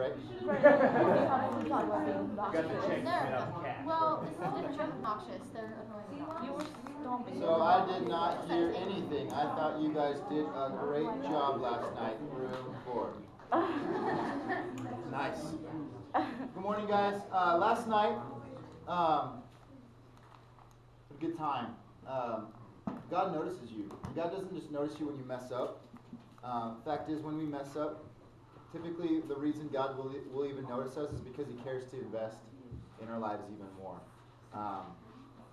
right? Right. Got to check Well, it's a little different. You're obnoxious. They're annoying. You were stomping. So I did not hear anything. I thought you guys did a great job last night, room 4. Nice. Good morning, guys. Last night, a good time. God notices you. God doesn't just notice you when you mess up. Fact is, when we mess up, typically the reason God will even notice us is because He cares to invest in our lives even more.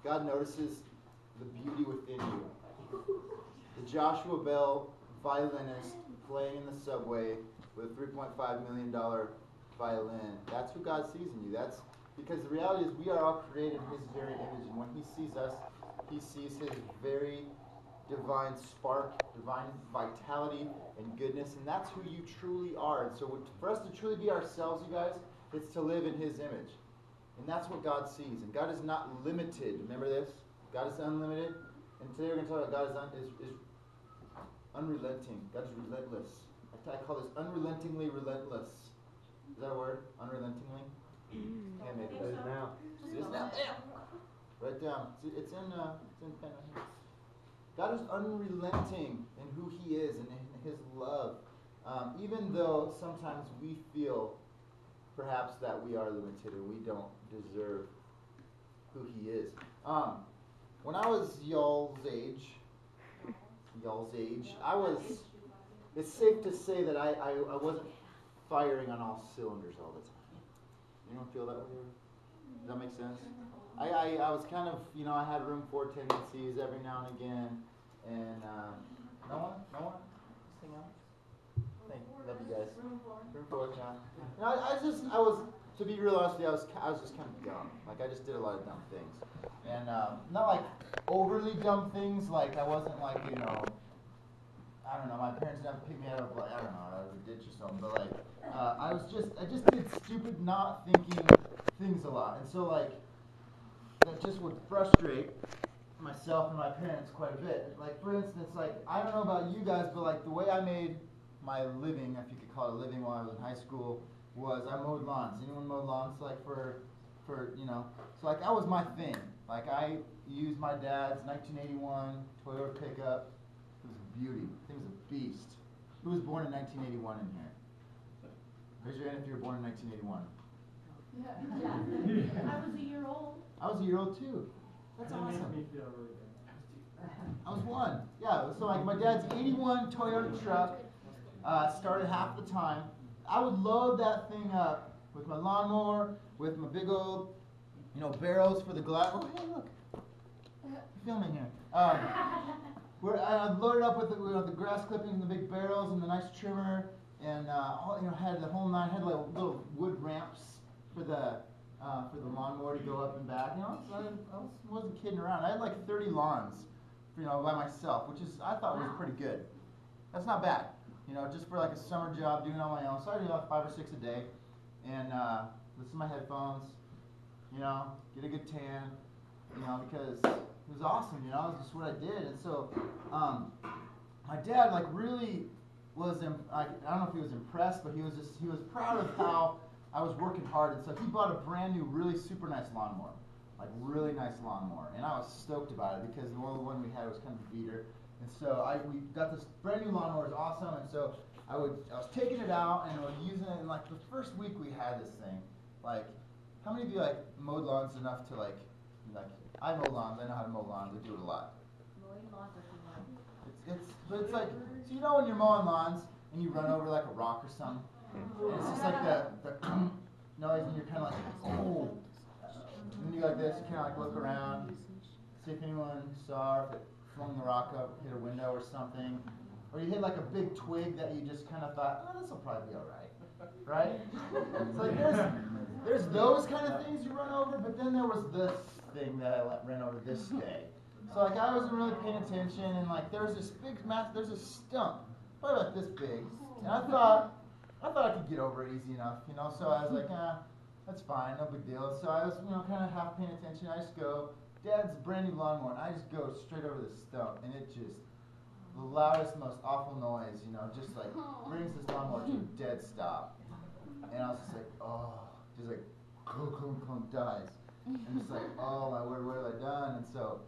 God notices the beauty within you. The Joshua Bell violinist playing in the subway with a $3.5 million violin. That's who God sees in you. That's because the reality is we are all created in His very image, and when He sees us, He sees His very divine spark, divine vitality and goodness, and that's who you truly are. And so for us to truly be ourselves, you guys, it's to live in His image. And that's what God sees. And God is not limited. Remember this? God is unlimited. And today we're going to talk about God is unrelenting. God is relentless. I call this unrelentingly relentless. Is that a word? Unrelentingly? Yeah, maybe. It is now. It is now. Write down. It's in pen right here. God is unrelenting in who He is and in His love. Even though sometimes we feel perhaps that we are limited or we don't deserve who He is. When I was y'all's age, it's safe to say that I wasn't firing on all cylinders all the time. You don't feel that way? Does that make sense? I was kind of, I had room 4 tendencies every now and again, and no one? Just hang out. Love you guys. Room 4, yeah. To be real honest with you, I was just kind of dumb. Like, I just did a lot of dumb things. And not like overly dumb things, like I wasn't like, I don't know, my parents never picked me out of, like, I don't know, out of a ditch or something, but like, I just did stupid, not thinking things a lot. And so like, that just would frustrate myself and my parents quite a bit. Like, for instance, like, I don't know about you guys, but like the way I made my living, if you could call it a living while I was in high school, was I mowed lawns. Anyone mowed lawns like for so like that was my thing. Like I used my dad's 1981 Toyota pickup. It was a beauty. The thing was a beast. Who was born in 1981 in here? Raise your hand if you were born in 1981. Yeah. I was a year old. I was a year old too. That's awesome. That made me feel really good. I was 1. Yeah, so like my dad's 81 Toyota truck started half the time. I would load that thing up with my lawnmower, with my big old, barrels for the glass. Oh, hey, look. You're filming here. I'd load it up with the grass clippings and the big barrels and the nice trimmer, and had the whole 9. Had like little wood ramps for the lawnmower to go up and back. So I wasn't kidding around. I had like 30 lawns, by myself, which I thought was pretty good. That's not bad. Just for like a summer job, doing it on my own. So I do like 5 or 6 a day, and listen to my headphones, get a good tan, because it was awesome, it was just what I did. And so my dad like really was, I don't know if he was impressed, but he was proud of how I was working hard. And so he bought a brand new, really super nice lawnmower, like really nice lawnmower, and I was stoked about it because the one we had was kind of a beater. And so we got this brand new lawnmower, it was awesome, and so I was taking it out and I was using it, and like the first week we had this thing, like, how many of you like mowed lawns enough to like I mow lawns, I know how to mow lawns, I do it a lot. Mowing lawns are too much. But it's like, so when you're mowing lawns and you run over like a rock or something, and it's just like the noise, and you're kind of like, oh, and then you go like this, you kind of like look around, see if anyone saw, if it flung the rock up, hit a window or something, or you hit like a big twig that you just kind of thought, oh, this will probably be all right? It's like there's those kind of things you run over, but then there was this thing that I ran over this day. So like I wasn't really paying attention, and like there's this there's a stump, probably like this big, and I thought I could get over it easy enough, So I was like, that's fine, no big deal. So I was, kind of half paying attention. I just go. Dad's brand new lawnmower, and I just go straight over the stump, and it just, the loudest, most awful noise, just like brings this lawnmower to a dead stop. And I was just just like, clunk, clunk, clunk, dies. I'm just like, oh my word, what have I done? And so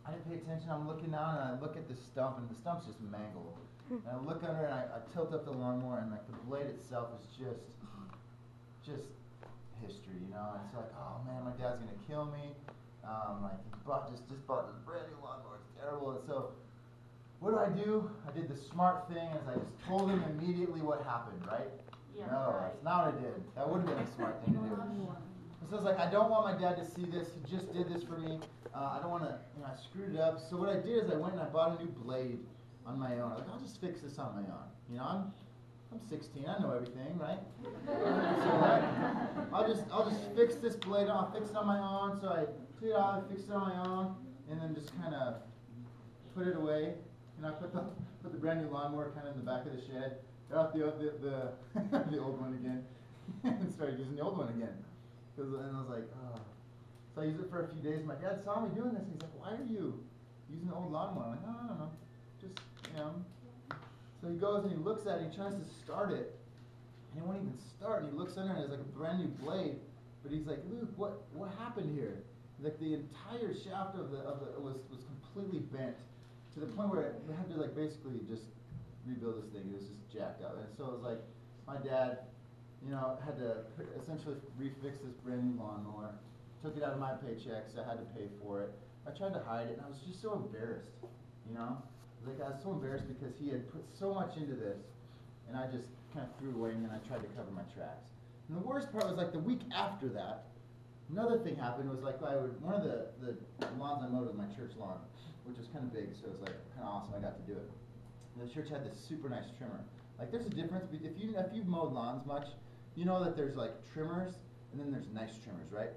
I didn't pay attention. I'm looking down and I look at the stump, and the stump's just mangled. And I look under and I tilt up the lawnmower, and like the blade itself is just history, you know. And it's like, oh man, my dad's gonna kill me. Like he just bought this brand new lawnmower. It's terrible. And so what do? I did the smart thing, as I just told him immediately what happened, right? Yeah, No, right. that's not what I did. That would have been a smart thing to do. So it's like, I don't want my dad to see this. He just did this for me. I don't want to, I screwed it up. So what I did is I went and I bought a new blade on my own. Like, I'll just fix this on my own. You know, I'm 16. I know everything, right? So I'll just fix this blade. I'll fix it on my own. So I took it off, fixed it on my own, and then just kind of put it away. And I put the brand new lawnmower kind of in the back of the shed. Got off the old one again, and started using the old one again. And I was like, oh. So I used it for a few days. My dad saw me doing this. He's like, why are you using the old lawnmower? I'm like, no, I don't know. Just, So he goes and he looks at it. He tries to start it. And it won't even start. And he looks under it. And it's like a brand new blade. But he's like, Luke, what happened here? Like the entire shaft of the was completely bent to the point where we had to like basically just rebuild this thing. It was just jacked up. And so it was like, my dad, had to essentially refix this brand new lawnmower. Took it out of my paychecks. I had to pay for it. I tried to hide it, and I was just so embarrassed, Like, I was so embarrassed because he had put so much into this, and I just kind of threw it away, and then I tried to cover my tracks. And the worst part was, like, the week after that, another thing happened. Was like, one of the lawns I mowed was my church lawn, which was kind of big, so it was, like, kind of awesome. I got to do it. And the church had this super nice trimmer. Like, there's a difference. If you've mowed lawns much, you know that there's, like, trimmers, and then there's nice trimmers, right?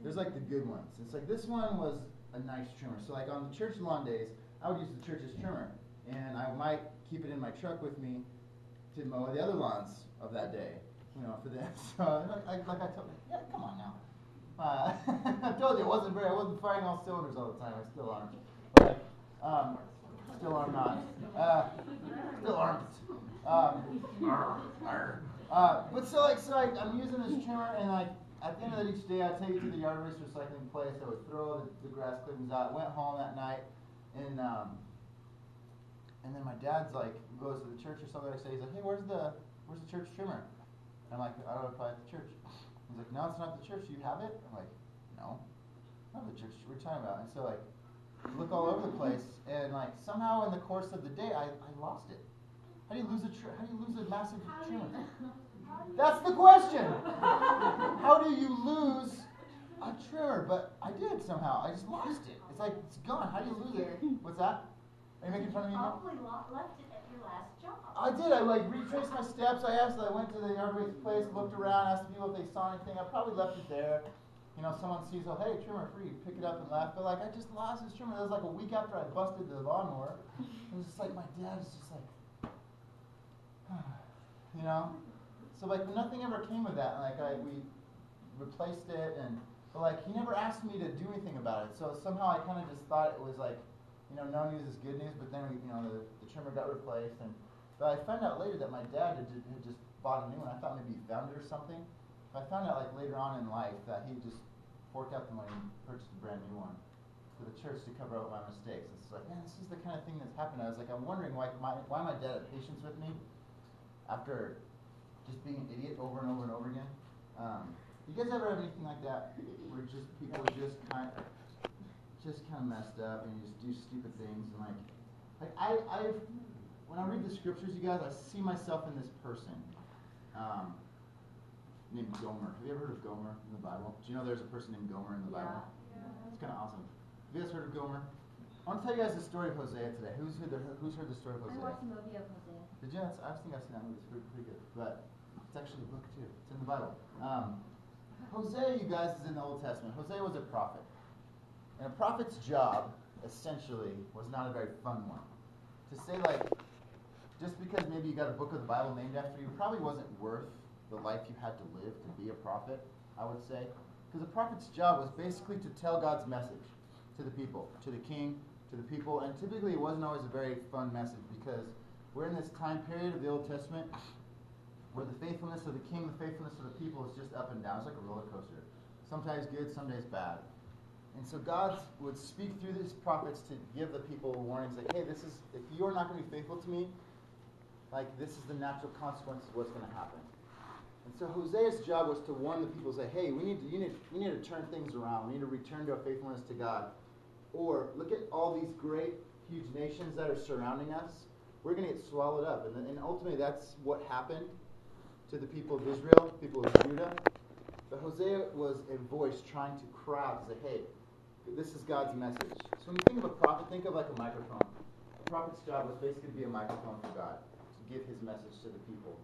There's, like, the good ones. It's like, this one was a nice trimmer. So, like, on the church lawn days, I would use the church's trimmer, and I might keep it in my truck with me to mow the other lawns of that day, for them. So, like I told you, yeah, come on now. I told you I wasn't firing all cylinders all the time. I still aren't. But, still are not. Still aren't. I'm using this trimmer, and like at the end of each day, I take it to the yard waste recycling place. I would throw the grass clippings out. Went home that night, and then my dad's like goes to the church or something. I say, he's like, hey, where's the church trimmer? And I'm like, I don't know if I have the church. He's like, no, it's not the church. Do you have it? I'm like, no, not the church we're talking about. And so like, look all over the place, and like somehow in the course of the day, I lost it. How do you lose a massive trimmer? That's the question. How do you lose a trimmer? But I did somehow. I just lost it. It's like it's gone. How do you lose it? What's that? Are you making fun of me now? Probably left it at your last job. I did. I like retraced my steps. I went to the yard waste place, looked around, asked the people if they saw anything. I probably left it there. Someone sees, oh, hey, trimmer free, pick it up and laugh. But like, I just lost this trimmer. It was like a week after I busted the lawnmower. It was just like, my dad is just like, So like, nothing ever came of that. Like, we replaced it, but like, he never asked me to do anything about it. So somehow I kind of just thought it was like, no news is good news. But then the trimmer got replaced, but I found out later that my dad had just bought a new one. I thought maybe he found it or something. I found out like later on in life that he just forked out the money and purchased a brand new one for the church to cover up my mistakes. It's like, man, this is the kind of thing that's happened. I was like, I'm wondering why my dad had patience with me after just being an idiot over and over and over again. You guys ever have anything like that where people just kind of messed up and you just do stupid things, and like I when I read the scriptures, you guys, I see myself in this person named Gomer. Have you ever heard of Gomer in the Bible? Do you know there's a person named Gomer in the Bible? Yeah. It's kind of awesome. Have you guys heard of Gomer? I want to tell you guys the story of Hosea today. Who's heard the story of Hosea? I watched the movie of Hosea. Did you? I think I've seen that movie. It's pretty good. But it's actually a book too. It's in the Bible. Hosea, you guys, is in the Old Testament. Hosea was a prophet. And a prophet's job, essentially, was not a very fun one. To say, like, just because maybe you got a book of the Bible named after you probably wasn't worth the life you had to live to be a prophet, I would say. Because a prophet's job was basically to tell God's message to the people, to the king, to the people. And typically it wasn't always a very fun message, because we're in this time period of the Old Testament where the faithfulness of the king, the faithfulness of the people is just up and down. It's like a roller coaster. Sometimes good, some days bad. And so God would speak through these prophets to give the people warnings like, hey, this is, if you're not going to be faithful to me, like this is the natural consequence of what's going to happen. And so Hosea's job was to warn the people, say, hey, we need to turn things around. We need to return to our faithfulness to God. Or look at all these great, huge nations that are surrounding us. We're going to get swallowed up. And ultimately that's what happened to the people of Israel, people of Judah. But Hosea was a voice trying to cry out and say, hey, this is God's message. So when you think of a prophet, think of like a microphone. A prophet's job was basically to be a microphone for God, to give his message to the people.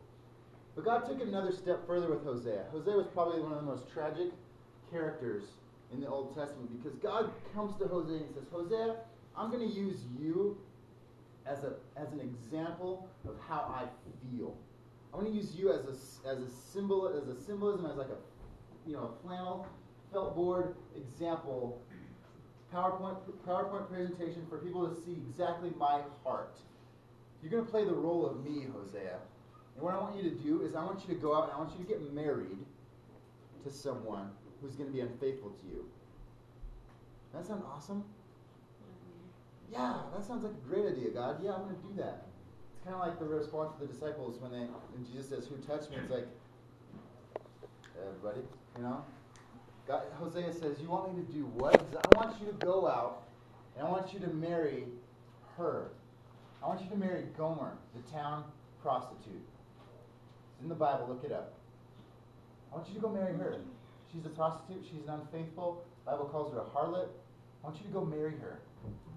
But God took it another step further with Hosea. Hosea was probably one of the most tragic characters in the Old Testament because God comes to Hosea and says, Hosea, I'm going to use you as an example of how I feel. I'm going to use you as a symbolism, as like a flannel, felt board example, PowerPoint presentation for people to see exactly my heart. You're going to play the role of me, Hosea. And what I want you to do is I want you to go out and I want you to get married to someone who's going to be unfaithful to you. That sound awesome? Yeah, that sounds like a great idea, God. Yeah, I'm going to do that. It's kind of like the response of the disciples when Jesus says, who touched me? It's like, everybody, God, Hosea says, you want me to do what? He says, I want you to go out and I want you to marry her. I want you to marry Gomer, the town prostitute. It's in the Bible, look it up. I want you to go marry her. She's a prostitute, she's unfaithful. The Bible calls her a harlot. I want you to go marry her.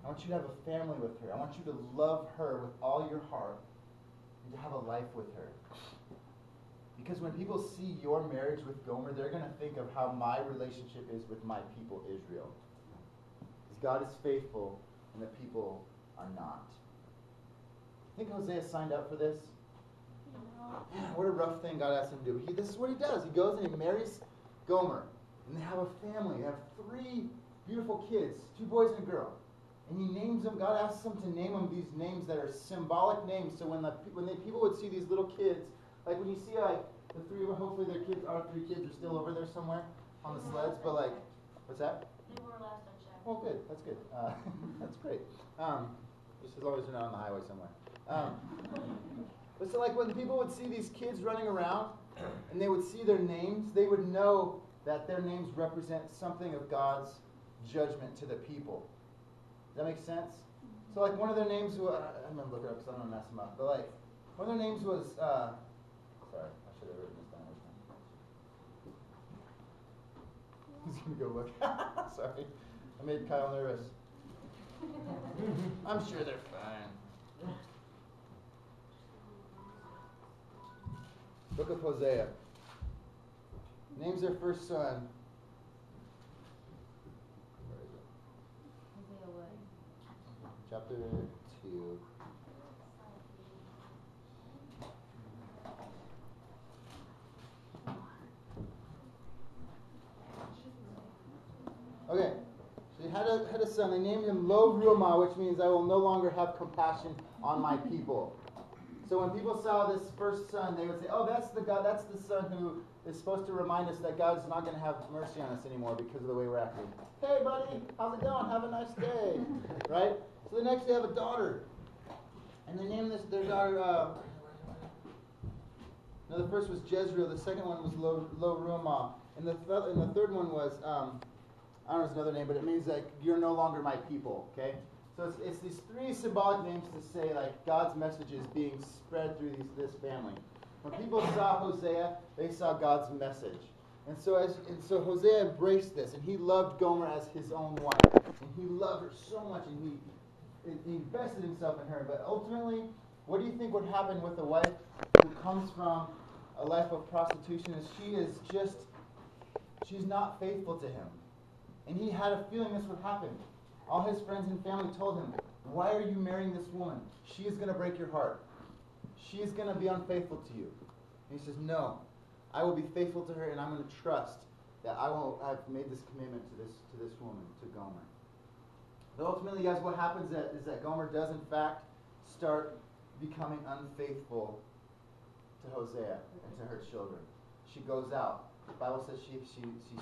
I want you to have a family with her. I want you to love her with all your heart and to have a life with her. Because when people see your marriage with Gomer, they're going to think of how my relationship is with my people, Israel. Because God is faithful and the people are not. I think Hosea signed up for this. Man, what a rough thing God asked him to do. This is what he does. He goes and he marries Gomer. And they have a family. They have 3 beautiful kids, 2 boys and a girl. And he names them, God asks them to name them these names that are symbolic names. So when people would see these little kids, like when you see like the 3, hopefully our 3 kids are still over there somewhere on the sleds. But like, what's that? They were last I checked. Oh, good. That's good. That's great. Just as long as they're not on the highway somewhere. But so like when people would see these kids running around and they would see their names, they would know that their names represent something of God's judgment to the people. Does that make sense? So like one of their names was, I'm going to look it up because I don't want to mess them up, but like one of their names was, sorry, I should have written this down. He's going to go look. Sorry, I made Kyle nervous. I'm sure they're fine. Book of Hosea. Names their first son. Where is it? Hosea what? Chapter 2. Okay, so he had a son. They named him Lo Ruhamah, which means I will no longer have compassion on my people. So when people saw this first son, they would say, "Oh, that's the son who is supposed to remind us that God's not going to have mercy on us anymore because of the way we're acting." Hey, buddy, how's it going? Have a nice day, right? So the next they have a daughter, and they name their daughter. No, the first was Jezreel. The second one was Lo Ruhamah, and the third one was I don't know his another name, but it means like you're no longer my people. Okay. So it's these 3 symbolic names to say like God's message is being spread through this family. When people saw Hosea, they saw God's message. And so Hosea embraced this, and he loved Gomer as his own wife. And he loved her so much, and he invested himself in her. But ultimately, what do you think would happen with a wife who comes from a life of prostitution? Is she's not faithful to him. And he had a feeling this would happen. All his friends and family told him, "Why are you marrying this woman? She is going to break your heart. She is going to be unfaithful to you." And he says, "No, I will be faithful to her, and I'm going to trust that I've made this commitment to this woman, to Gomer." But ultimately, guys, what happens is that Gomer does in fact start becoming unfaithful to Hosea and to her children. She goes out. The Bible says she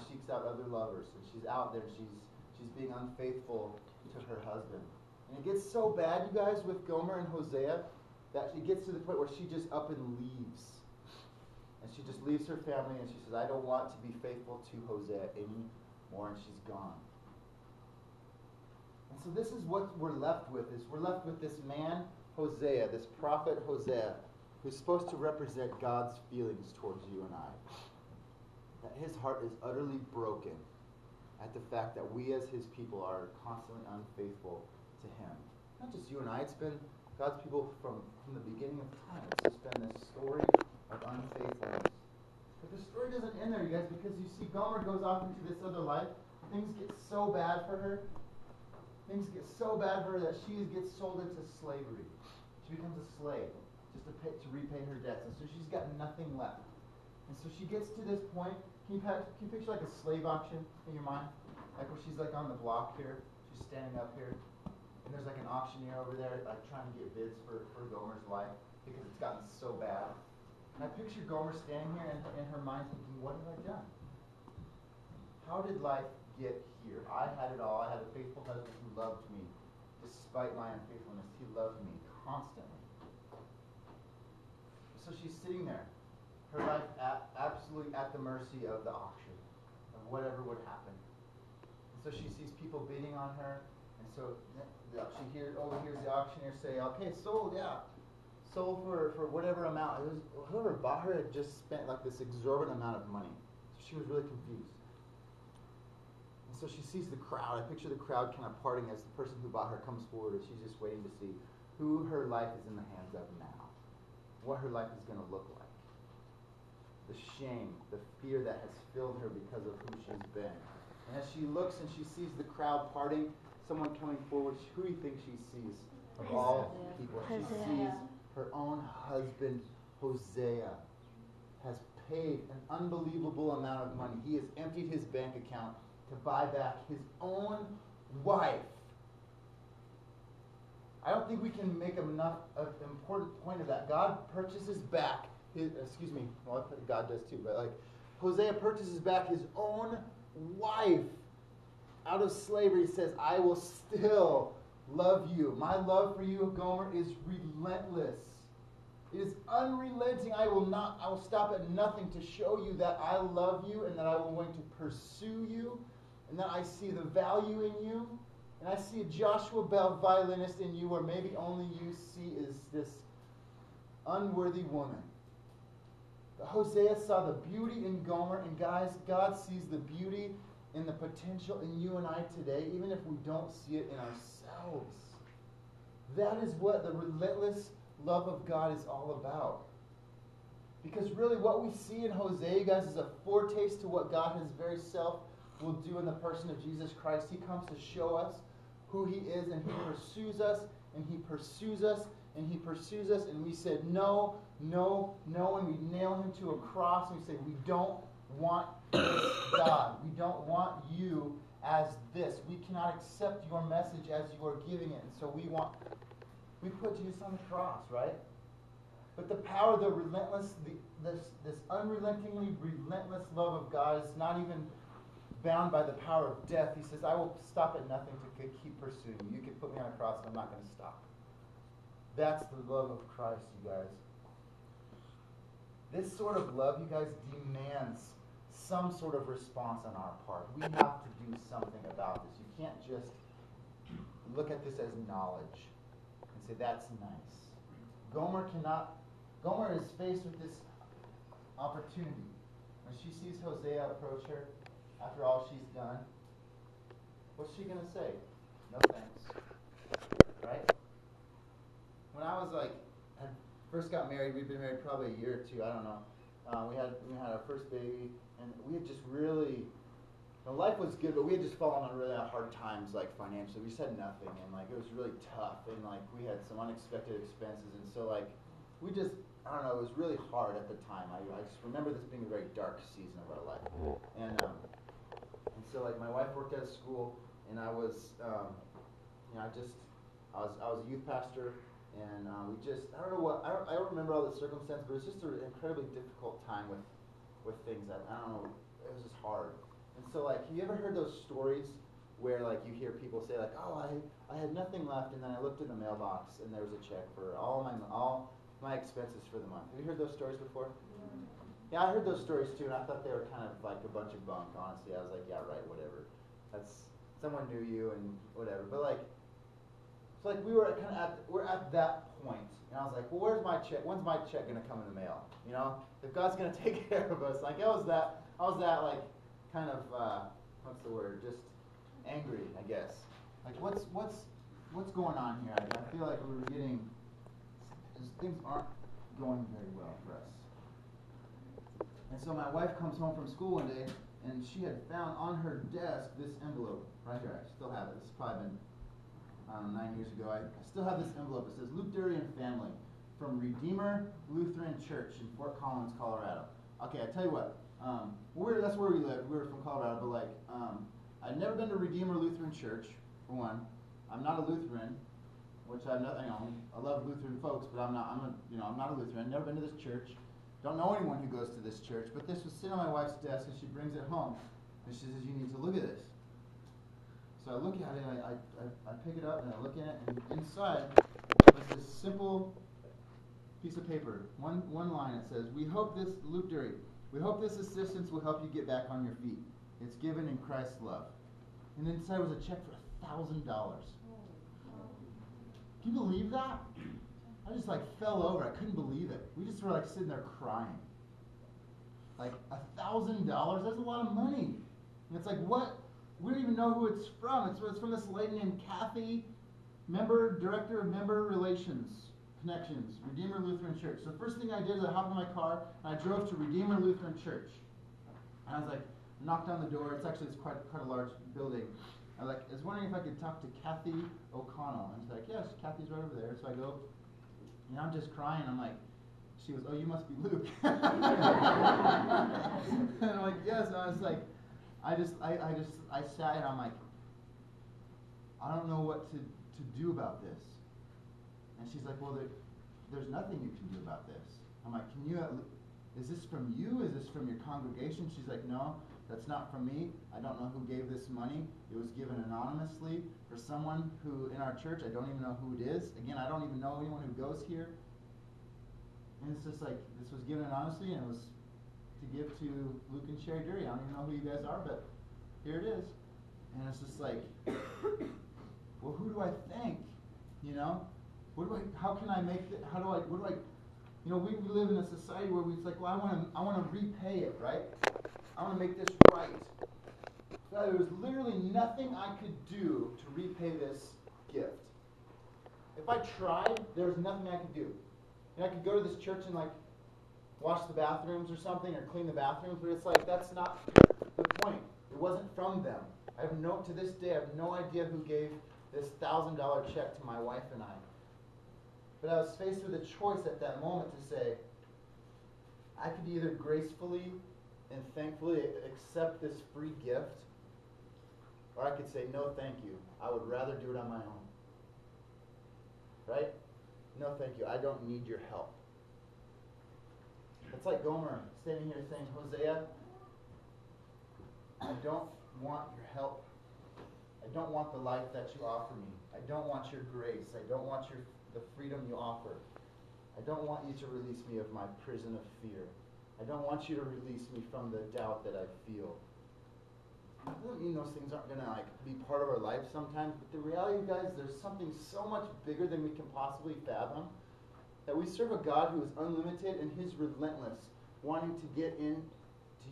seeks out other lovers, and she's out there. She's being unfaithful to her husband. And it gets so bad, you guys, with Gomer and Hosea, that it gets to the point where she just up and leaves. And she just leaves her family, and she says, I don't want to be faithful to Hosea anymore, and she's gone. And so this is what we're left with, is we're left with this man, Hosea, this prophet Hosea, who's supposed to represent God's feelings towards you and I. That his heart is utterly broken at the fact that we as his people are constantly unfaithful to him. Not just you and I, it's been God's people from the beginning of time. It's just been this story of unfaithfulness. But the story doesn't end there, you guys, because you see Gomer goes off into this other life. Things get so bad for her. Things get so bad for her that she gets sold into slavery. She becomes a slave just to repay her debts. And so she's got nothing left. And so she gets to this point. Can you picture like a slave auction in your mind? Like where she's like on the block here. She's standing up here. And there's like an auctioneer over there like trying to get bids for Gomer's life because it's gotten so bad. And I picture Gomer standing here in her mind thinking, what have I done? How did life get here? I had it all. I had a faithful husband who loved me despite my unfaithfulness. He loved me constantly. So she's sitting there. Her life absolutely at the mercy of the auction, of whatever would happen. And so she sees people bidding on her. And so she overhears the auctioneer say, okay, sold, yeah. Sold for whatever amount. It was, whoever bought her had just spent like this exorbitant amount of money. So she was really confused. And so she sees the crowd. I picture the crowd kind of parting as the person who bought her comes forward, and she's just waiting to see who her life is in the hands of now. What her life is going to look like. The shame, the fear that has filled her because of who she's been. And as she looks and she sees the crowd parting, someone coming forward, who do you think she sees of all people? She sees her own husband, Hosea, has paid an unbelievable amount of money. He has emptied his bank account to buy back his own wife. I don't think we can make enough of an important point of that. God purchases back God does too, but like Hosea purchases back his own wife out of slavery. He says, I will still love you. My love for you, Gomer, is relentless. It is unrelenting. I will stop at nothing to show you that I love you and that I am going to pursue you and that I see the value in you. And I see a Joshua Bell violinist in you where maybe only you see is this unworthy woman. But Hosea saw the beauty in Gomer, and guys, God sees the beauty in the potential in you and I today, even if we don't see it in ourselves. That is what the relentless love of God is all about. Because really what we see in Hosea, you guys, is a foretaste to what God his very self will do in the person of Jesus Christ. He comes to show us who he is, and he pursues us, and he pursues us, and he pursues us, and we said no, no, no, and we nail him to a cross, and we say, we don't want this God. We don't want you as this. We cannot accept your message as you are giving it, and so we put Jesus on the cross, right? But the power, the relentless, this unrelentingly relentless love of God is not even bound by the power of death. He says, I will stop at nothing to keep pursuing you. You can put me on a cross, and I'm not going to stop. That's the love of Christ, you guys. This sort of love, you guys, demands some sort of response on our part. We have to do something about this. You can't just look at this as knowledge and say, that's nice. Gomer is faced with this opportunity. When she sees Hosea approach her, after all she's done, what's she going to say? No thanks. Right? When I was had first got married, we'd been married probably a year or two, I don't know. We had our first baby, and we had just really, life was good, but we had just fallen on really hard times, financially. We just had nothing, and it was really tough, and we had some unexpected expenses, and so we just, I don't know, it was really hard at the time. I just remember this being a very dark season of our life, and so my wife worked at a school, and I was, I was a youth pastor And we just, I don't remember all the circumstance, but it was just an incredibly difficult time with things that, I don't know, it was just hard. And so, like, have you ever heard those stories where, like, you hear people say, like, oh, I had nothing left, and then I looked in the mailbox, and there was a check for all my expenses for the month. Have you heard those stories before? Yeah, I heard those stories too, and I thought they were kind of like a bunch of bunk, honestly. I was like, yeah, right, whatever. That's, someone knew you and whatever. But, like, so, like, we're at that point, and I was like, well, where's my check? When's my check gonna come in the mail? You know, if God's gonna take care of us, like, I was that like, kind of, what's the word? Just angry, I guess. Like, what's going on here? I feel like things aren't going very well for us. And so my wife comes home from school one day, and she had found on her desk this envelope right here. I still have it. This has probably been 9 years ago. I still have this envelope. It says Luke Dury and family from Redeemer Lutheran Church in Fort Collins, Colorado. Okay, I tell you what. That's where we live. We were from Colorado, but like, I'd never been to Redeemer Lutheran Church, for one. I'm not a Lutheran, which I'm not. You know, I love Lutheran folks, but I'm not a Lutheran. Never been to this church. Don't know anyone who goes to this church. But this was sitting on my wife's desk, and she brings it home, and she says, "You need to look at this." So I look at it, and I pick it up, and I look at it, and inside was this simple piece of paper. One line. It says, "We hope this, Luke Dury, we hope this assistance will help you get back on your feet. It's given in Christ's love." And inside was a check for $1,000. Can you believe that? I just like fell over. I couldn't believe it. We just were like sitting there crying. Like $1,000? That's a lot of money. And it's like, what? We don't even know who it's from. It's from this lady named Kathy, director of member relations, connections, Redeemer Lutheran Church. So the first thing I did is I hopped in my car and I drove to Redeemer Lutheran Church. And I was like, knocked on the door. It's quite a large building. I was wondering if I could talk to Kathy O'Connell. And she's like, yes, Kathy's right over there. So I go, and I'm just crying. I'm like, she goes, oh, you must be Luke. And I'm like, yes. And I was like, I sat and I'm like, I don't know what to do about this. And she's like, well, there's nothing you can do about this. I'm like, is this from you? Is this from your congregation? She's like, no, that's not from me. I don't know who gave this money. It was given anonymously for someone who, in our church, I don't even know who it is. Again, I don't even know anyone who goes here. And it's just like, this was given anonymously, and it was to give to Luke and Sherry Dury. I don't even know who you guys are, but here it is. And it's just like, well, who do I thank? You know? How can I make it? You know, we live in a society where it's like, well, I want to repay it, right? I want to make this right. So there was literally nothing I could do to repay this gift. If I tried, there was nothing I could do. And I could go to this church and like wash the bathrooms or something, or clean the bathrooms, but it's like, that's not the point. It wasn't from them. To this day, I have no idea who gave this $1,000 check to my wife and I. But I was faced with a choice at that moment to say, I could either gracefully and thankfully accept this free gift, or I could say, no, thank you. I would rather do it on my own. Right? No, thank you. I don't need your help. It's like Gomer standing here saying, Hosea, I don't want your help. I don't want the life that you offer me. I don't want your grace. I don't want the freedom you offer. I don't want you to release me of my prison of fear. I don't want you to release me from the doubt that I feel. That doesn't mean those things aren't going to be part of our life sometimes, but the reality, guys, there's something so much bigger than we can possibly fathom, that we serve a God who is unlimited and He's relentless, wanting to get into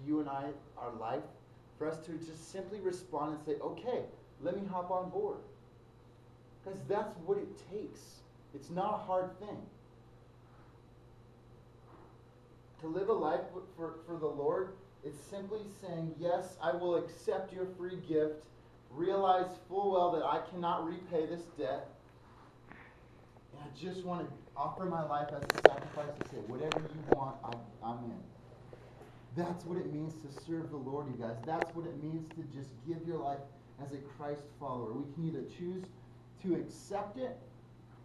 you and I, our life, for us to just simply respond and say, okay, let me hop on board. Because that's what it takes. It's not a hard thing. To live a life for the Lord, it's simply saying, yes, I will accept your free gift, realize full well that I cannot repay this debt, and I just want to offer my life as a sacrifice and say, whatever you want, I'm in. That's what it means to serve the Lord, you guys. That's what it means to just give your life as a Christ follower. We can either choose to accept it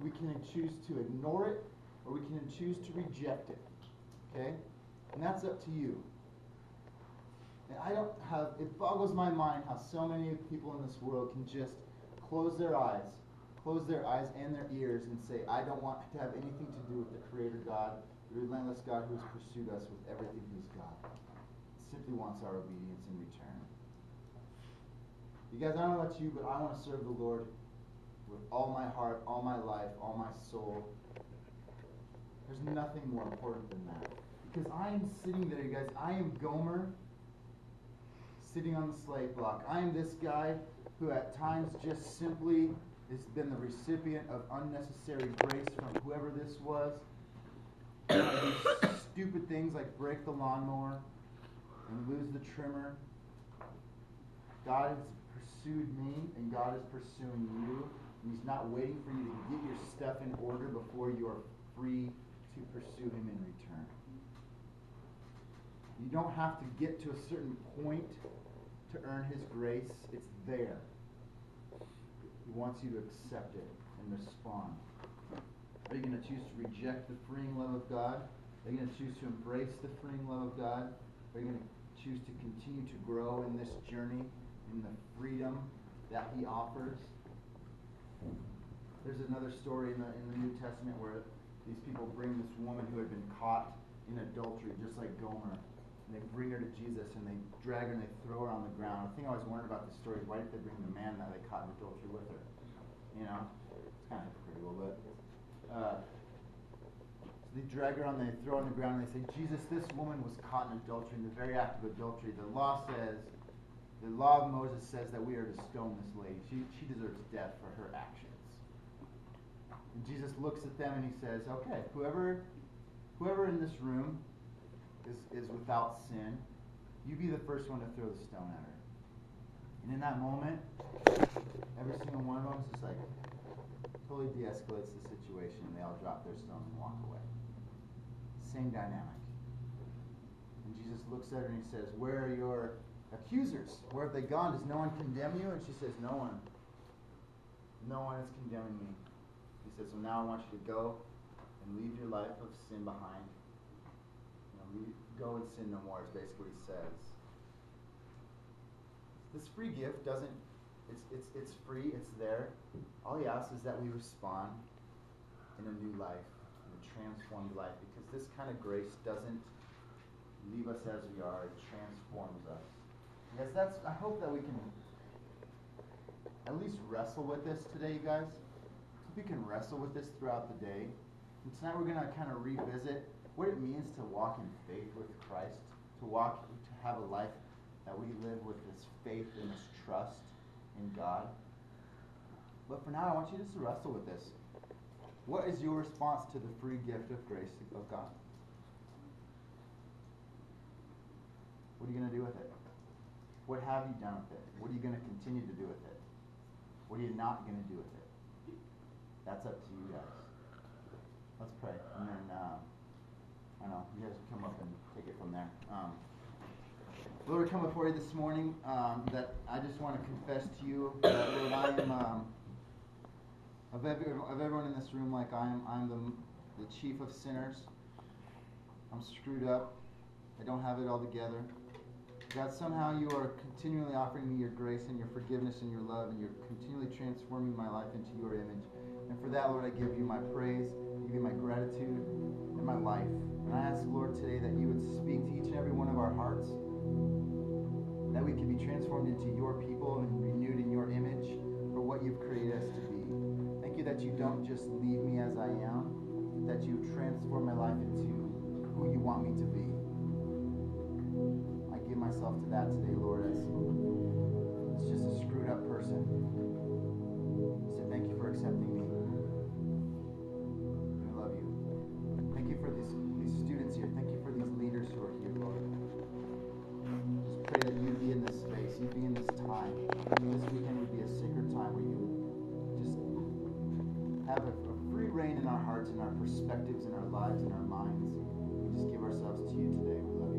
We can choose to ignore it, or we can choose to reject it. Okay? And that's up to you. And it boggles my mind how so many people in this world can just close their eyes and their ears and say, I don't want to have anything to do with the Creator God, the relentless God who has pursued us with everything He's got. He simply wants our obedience in return. You guys, I don't know about you, but I want to serve the Lord with all my heart, all my life, all my soul. There's nothing more important than that. Because I am sitting there, you guys, I am Gomer, sitting on the slave block. I am this guy who at times just simply has been the recipient of unnecessary grace from whoever this was. And I do stupid things like break the lawnmower and lose the trimmer. God has pursued me, and God is pursuing you. And He's not waiting for you to get your stuff in order before you are free to pursue Him in return. You don't have to get to a certain point to earn His grace. It's there. He wants you to accept it and respond. Are you going to choose to reject the freeing love of God? Are you going to choose to embrace the freeing love of God? Are you going to choose to continue to grow in this journey, in the freedom that He offers? There's another story in the New Testament where these people bring this woman who had been caught in adultery, just like Gomer. And they bring her to Jesus, and they drag her and they throw her on the ground. The thing I always wondered about this story is, why didn't they bring the man that they caught in adultery with her? You know? It's kind of hypocritical, but... so they drag her on, they throw her on the ground, and they say, Jesus, this woman was caught in adultery, in the very act of adultery. The law of Moses says that we are to stone this lady. She deserves death for her actions. And Jesus looks at them and He says, okay, whoever in this room is without sin, you be the first one to throw the stone at her. And in that moment, every single one of them is just like, totally de-escalates the situation, and they all drop their stones and walk away. Same dynamic. And Jesus looks at her and He says, where are your accusers? Where have they gone? Does no one condemn you? And she says, no one. No one is condemning me. He says, so now I want you to go and leave your life of sin behind. Go and sin no more is basically what He says. This free gift doesn't, it's free, it's there. All He asks is that we respond in a new life, in a transformed life, because this kind of grace doesn't leave us as we are, it transforms us. Yes, I hope that we can at least wrestle with this today, you guys. We can wrestle with this throughout the day. And tonight we're going to kind of revisit what it means to walk in faith with Christ, to have a life that we live with this faith and this trust in God. But for now, I want you just to wrestle with this. What is your response to the free gift of grace of God? What are you going to do with it? What have you done with it? What are you going to continue to do with it? What are you not going to do with it? That's up to you guys. Let's pray. And then, I don't know, you guys can come up and take it from there. Lord, we come before you this morning that I just want to confess to you that, Lord, I am, of everyone in this room, like I'm the chief of sinners. I'm screwed up. I don't have it all together. God, somehow you are continually offering me your grace and your forgiveness and your love, and you're continually transforming my life into your image. And for that, Lord, I give you my praise, I give you my gratitude, and my life. And I ask, Lord, today that you would speak to each and every one of our hearts, that we can be transformed into your people and renewed in your image for what you've created us to be. Thank you that you don't just leave me as I am, that you transform my life into who you want me to be. I give myself to that today, Lord, as just a screwed up person. So thank you for accepting me. We love you. Thank you for these students here. Thank you for these leaders who are here, Lord. Just pray that you be in this space, you be in this time. This weekend would be a sacred time where you just have a free reign in our hearts and our perspectives and our lives and our minds. We just give ourselves to you today. We love you.